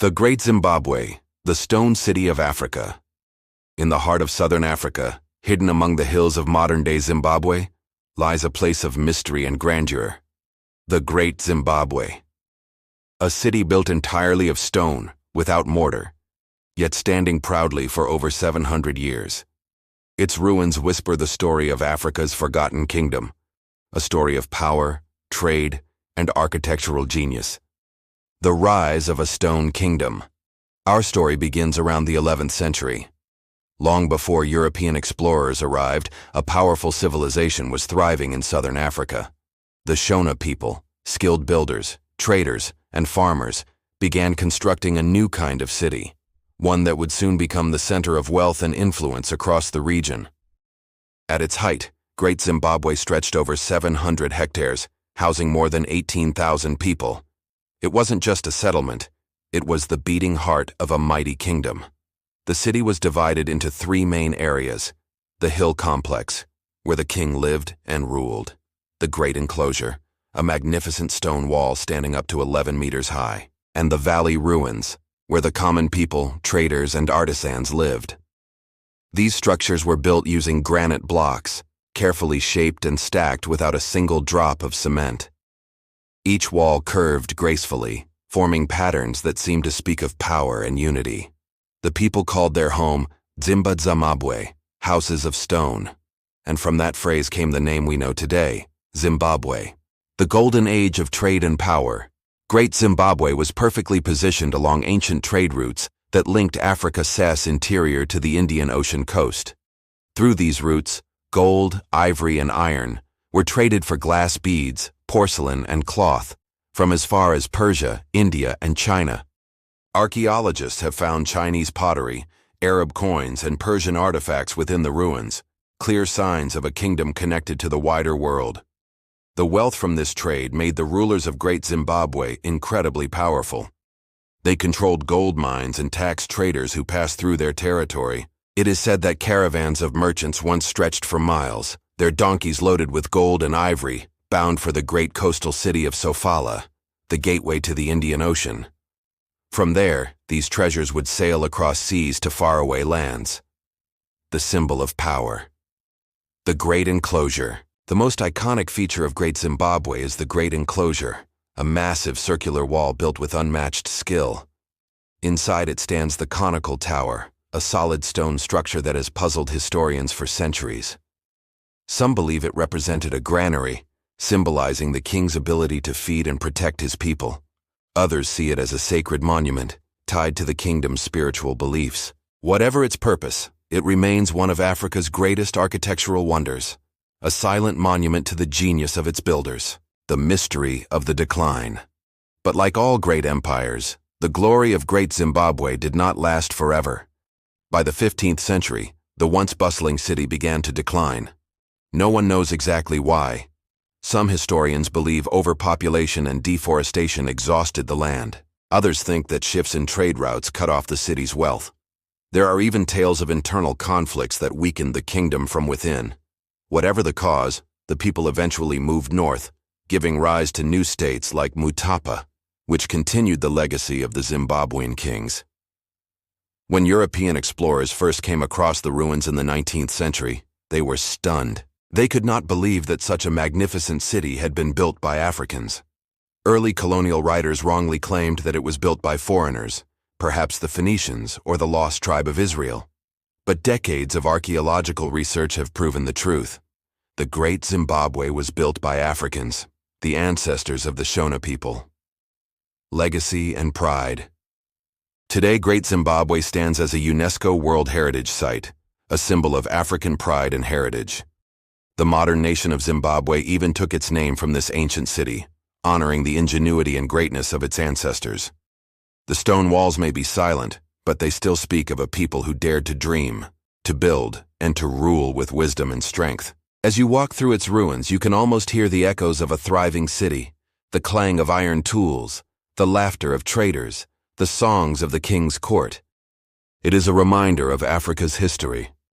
The Great Zimbabwe, the stone city of Africa. In the heart of southern Africa, hidden among the hills of modern-day Zimbabwe, lies a place of mystery and grandeur. The Great Zimbabwe. A city built entirely of stone, without mortar, yet standing proudly for over 700 years. Its ruins whisper the story of Africa's forgotten kingdom, a story of power, trade, and architectural genius. The rise of a stone kingdom. Our story begins around the 11th century. Long before European explorers arrived, a powerful civilization was thriving in southern Africa. The Shona people, skilled builders, traders, and farmers, began constructing a new kind of city, one that would soon become the center of wealth and influence across the region. At its height, Great Zimbabwe stretched over 700 hectares, housing more than 18,000 people. It wasn't just a settlement, it was the beating heart of a mighty kingdom. The city was divided into three main areas: the hill complex, where the king lived and ruled; the great enclosure, a magnificent stone wall standing up to 11 meters high; and the valley ruins, where the common people, traders, and artisans lived. These structures were built using granite blocks, carefully shaped and stacked without a single drop of cement. Each wall curved gracefully, forming patterns that seemed to speak of power and unity. The people called their home Zimbabwe, houses of stone, and from that phrase came the name we know today, Zimbabwe. The golden age of trade and power. Great Zimbabwe was perfectly positioned along ancient trade routes that linked Africa's interior to the Indian Ocean coast. Through these routes, gold, ivory, and iron were traded for glass beads, porcelain, and cloth, from as far as Persia, India, and China. Archaeologists have found Chinese pottery, Arab coins, and Persian artifacts within the ruins, clear signs of a kingdom connected to the wider world. The wealth from this trade made the rulers of Great Zimbabwe incredibly powerful. They controlled gold mines and taxed traders who passed through their territory. It is said that caravans of merchants once stretched for miles, their donkeys loaded with gold and ivory, bound for the great coastal city of Sofala, the gateway to the Indian Ocean. From there, these treasures would sail across seas to faraway lands. The symbol of power. The Great Enclosure. The most iconic feature of Great Zimbabwe is the Great Enclosure, a massive circular wall built with unmatched skill. Inside it stands the conical tower, a solid stone structure that has puzzled historians for centuries. Some believe it represented a granary, symbolizing the king's ability to feed and protect his people. Others see it as a sacred monument, tied to the kingdom's spiritual beliefs. Whatever its purpose, it remains one of Africa's greatest architectural wonders, a silent monument to the genius of its builders, the mystery of the decline. But like all great empires, the glory of Great Zimbabwe did not last forever. By the 15th century, the once bustling city began to decline. No one knows exactly why. Some historians believe overpopulation and deforestation exhausted the land. Others think that shifts in trade routes cut off the city's wealth. There are even tales of internal conflicts that weakened the kingdom from within. Whatever the cause, the people eventually moved north, giving rise to new states like Mutapa, which continued the legacy of the Zimbabwean kings. When European explorers first came across the ruins in the 19th century, they were stunned. They could not believe that such a magnificent city had been built by Africans. Early colonial writers wrongly claimed that it was built by foreigners, perhaps the Phoenicians or the lost tribe of Israel. But decades of archaeological research have proven the truth. The Great Zimbabwe was built by Africans, the ancestors of the Shona people. Legacy and pride. Today, Great Zimbabwe stands as a UNESCO World Heritage Site, a symbol of African pride and heritage. The modern nation of Zimbabwe even took its name from this ancient city, honoring the ingenuity and greatness of its ancestors. The stone walls may be silent, but they still speak of a people who dared to dream, to build, and to rule with wisdom and strength. As you walk through its ruins, you can almost hear the echoes of a thriving city, the clang of iron tools, the laughter of traders, the songs of the king's court. It is a reminder of Africa's history,